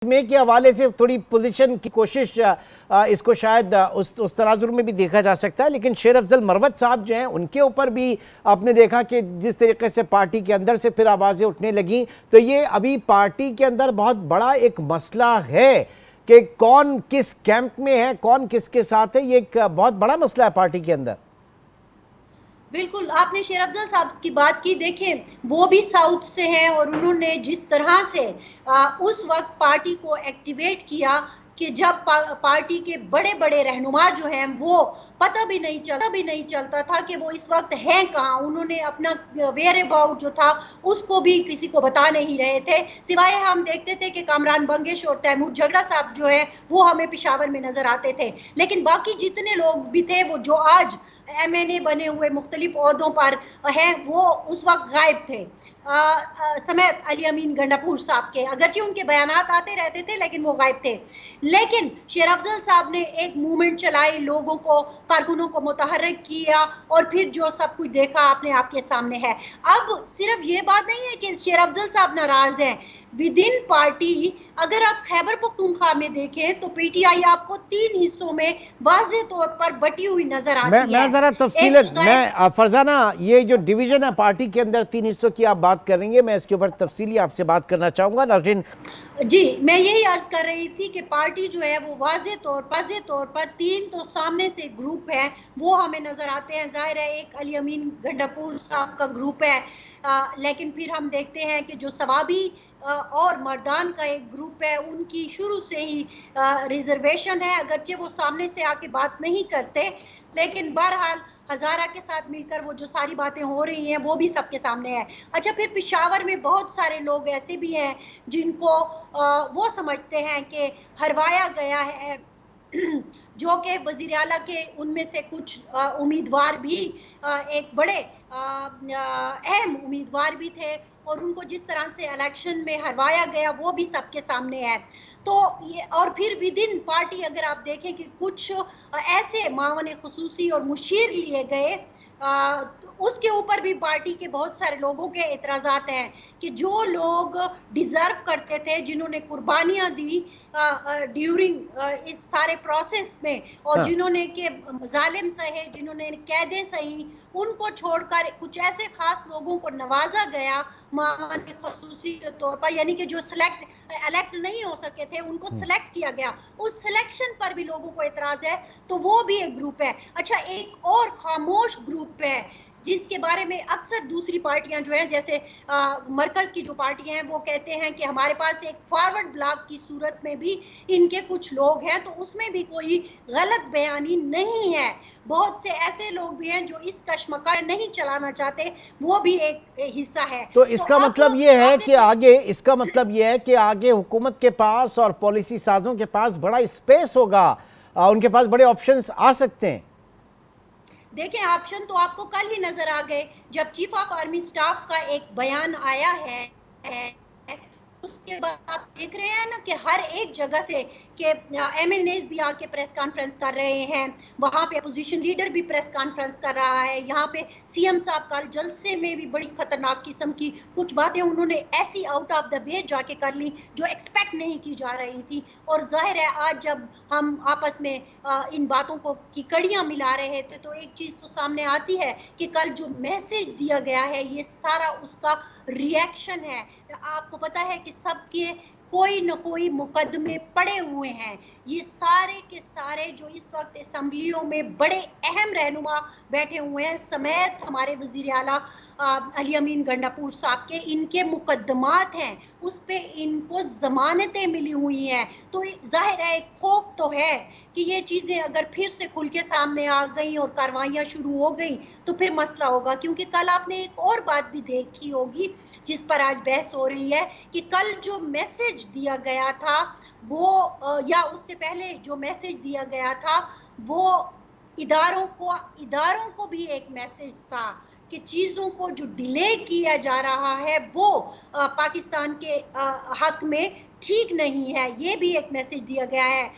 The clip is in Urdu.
میں کے حوالے سے تھوڑی پوزیشن کی کوشش اس کو شاید اس تناظر میں بھی دیکھا جا سکتا ہے، لیکن شیر افضل مروت صاحب جو ہیں ان کے اوپر بھی آپ نے دیکھا کہ جس طریقے سے پارٹی کے اندر سے پھر آوازیں اٹھنے لگیں، تو یہ ابھی پارٹی کے اندر بہت بڑا ایک مسئلہ ہے کہ کون کس کیمپ میں ہے، کون کس کے ساتھ ہے۔ یہ ایک بہت بڑا مسئلہ ہے پارٹی کے اندر۔ بالکل، آپ نے شیر افضل صاحب کی بات کی، دیکھیں وہ بھی ساؤتھ سے ہیں اور انہوں نے جس طرح سے اس وقت پارٹی کو ایکٹیویٹ کیا کہ جب پارٹی کے بڑے بڑے رہنما جو ہیں وہ پتہ بھی نہیں چلتا تھا کہ وہ اس وقت ہیں کہاں، انہوں نے اپنا ویئر اباؤٹ جو تھا اس کو بھی کسی کو بتا نہیں رہے تھے، سوائے ہم دیکھتے تھے کہ کامران بنگش اور تیمور جگڑا صاحب جو ہے وہ ہمیں پشاور میں نظر آتے تھے، لیکن باقی جتنے لوگ بھی تھے وہ جو آج ایم این اے بنے ہوئے مختلف عہدوں پر ہیں وہ اس وقت غائب تھے، سمیت علی امین گنڈاپور صاحب کے، اگرچہ ان کے بیانات آتے رہتے تھے لیکن وہ غائب تھے۔ لیکن شیر افضل صاحب نے ایک موومنٹ چلائی، لوگوں کو، کارکنوں کو متحرک کیا اور پھر جو سب کچھ دیکھا آپ کے سامنے ہے۔ اب صرف یہ بات نہیں ہے کہ شیر افضل صاحب ناراض ہیں، ودن پارٹی اگر آپ خیبر پختونخوا میں دیکھیں تو پی ٹی آئی آپ کو 3 حصوں میں واضح طور پر بٹی ہوئی نظر آتی میں ہے۔ ذرا تفصیل فرزانہ، یہ جو ڈویژن ہے پارٹی کے اندر 3 حصوں کی آپ بات کر رہی ہیں، میں اس کے اوپر تفصیلی آپ سے بات کرنا چاہوں گا ناظرین۔ جی میں یہی عرض کر رہی تھی کہ پارٹی جو ہے وہ واضح طور پر 3 تو سامنے سے گروپ ہے وہ ہمیں نظر آتے ہیں، ظاہر ہے ایک علی امین گنڈاپور صاحب کا گروپ ہے، لیکن پھر ہم دیکھتے ہیں کہ جو ثوابی اور مردان کا ایک گروپ ہے ان کی شروع سے ہی ریزرویشن ہے، اگرچہ وہ سامنے سے آ کے بات نہیں کرتے، لیکن بہرحال ہزارہ کے ساتھ مل کر وہ جو ساری باتیں ہو رہی ہیں وہ بھی سب کے سامنے ہے۔ اچھا، پھر پشاور میں بہت سارے لوگ ایسے بھی ہیں جن کو وہ سمجھتے ہیں کہ ہروایا گیا ہے، جو کہ وزیر اعلیٰ کے ان میں سے کچھ امیدوار بھی ایک بڑے اہم امیدوار بھی تھے اور ان کو جس طرح سے الیکشن میں ہروایا گیا وہ بھی سب کے سامنے ہے۔ تو اور پھر ودن پارٹی اگر آپ دیکھیں کہ کچھ ایسے معاون خصوصی اور مشیر لیے گئے، اس کے اوپر بھی پارٹی کے بہت سارے لوگوں کے اعتراضات ہیں کہ جو لوگ ڈیزرو کرتے تھے، جنہوں نے قربانیاں دی ڈیورنگ اس سارے پروسیس میں اور ہاں، جنہوں نے کہ ظالم سہے، جنہوں نے قیدیں سہی، ان کو چھوڑ کر کچھ ایسے خاص لوگوں کو نوازا گیا معاون خصوصی کے طور پر، یعنی کہ جو الیکٹ نہیں ہو سکے تھے ان کو سلیکٹ کیا گیا، اس سلیکشن پر بھی لوگوں کو اعتراض ہے، تو وہ بھی ایک گروپ ہے۔ اچھا، ایک اور خاموش گروپ ہے جس کے بارے میں اکثر دوسری پارٹیاں جو ہیں جیسے مرکز کی جو پارٹیاں ہیں وہ کہتے ہیں کہ ہمارے پاس ایک فارورڈ بلاک کی صورت میں بھی ان کے کچھ لوگ ہیں، تو اس میں بھی کوئی غلط بیانی نہیں ہے، بہت سے ایسے لوگ بھی ہیں جو اس کشمکش نہیں چلانا چاہتے، وہ بھی ایک حصہ ہے۔ تو اس تو کا اب مطلب یہ ہے آپ کہ نے آگے حکومت کے پاس اور پالیسی سازوں کے پاس بڑا اسپیس ہوگا، ان کے پاس بڑے آپشنز آ سکتے ہیں۔ دیکھیں، آپشن تو آپ کو کل ہی نظر آ گئے جب چیف آف آرمی سٹاف کا ایک بیان آیا ہے، اس کے بعد آپ دیکھ رہے ہیں نا کہ ہر ایک جگہ سے کہ ایم این ایز بھی آ کے پریس کانفرنس کر رہے ہیں، وہاں پہ اپوزیشن لیڈر بھی پریس کانفرنس کر رہا ہے، یہاں پہ سی ایم صاحب کل جلسے میں بھی بڑی خطرناک قسم کی کچھ باتیں انہوں نے ایسی آؤٹ آف دا وے جا کے کر لی جو ایکسپیکٹ نہیں کی جا رہی تھی، اور ظاہر ہے آج جب ہم آپس میں ان باتوں کو کی کڑیاں ملا رہے تھے تو ایک چیز تو سامنے آتی ہے کہ کل جو میسج دیا گیا ہے یہ سارا اس کا ریئیکشن ہے۔ آپ کو پتا ہے کہ سب کے کوئی نہ کوئی مقدمے پڑے ہوئے ہیں، یہ سارے کے سارے جو اس وقت اسمبلیوں میں بڑے اہم رہنما بیٹھے ہوئے ہیں سمیت ہمارے وزیر اعلیٰ علی امین گنڈاپور صاحب کے، ان کے مقدمات ہیں، اس پہ ان کو ضمانتیں ملی ہوئی ہیں، تو ظاہر ہے ایک خوف تو ہے کہ یہ چیزیں اگر پھر سے کھل کے سامنے آ گئیں اور کاروائیاں شروع ہو گئیں تو پھر مسئلہ ہوگا، کیونکہ کل آپ نے ایک اور بات بھی دیکھی ہوگی جس پر آج بحث ہو رہی ہے کہ کل جو میسج دیا گیا تھا وہ یا اس سے پہلے جو میسج دیا گیا تھا وہ اداروں کو بھی ایک میسج تھا کہ چیزوں کو جو ڈیلے کیا جا رہا ہے وہ پاکستان کے حق میں ٹھیک نہیں ہے، یہ بھی ایک میسج دیا گیا ہے۔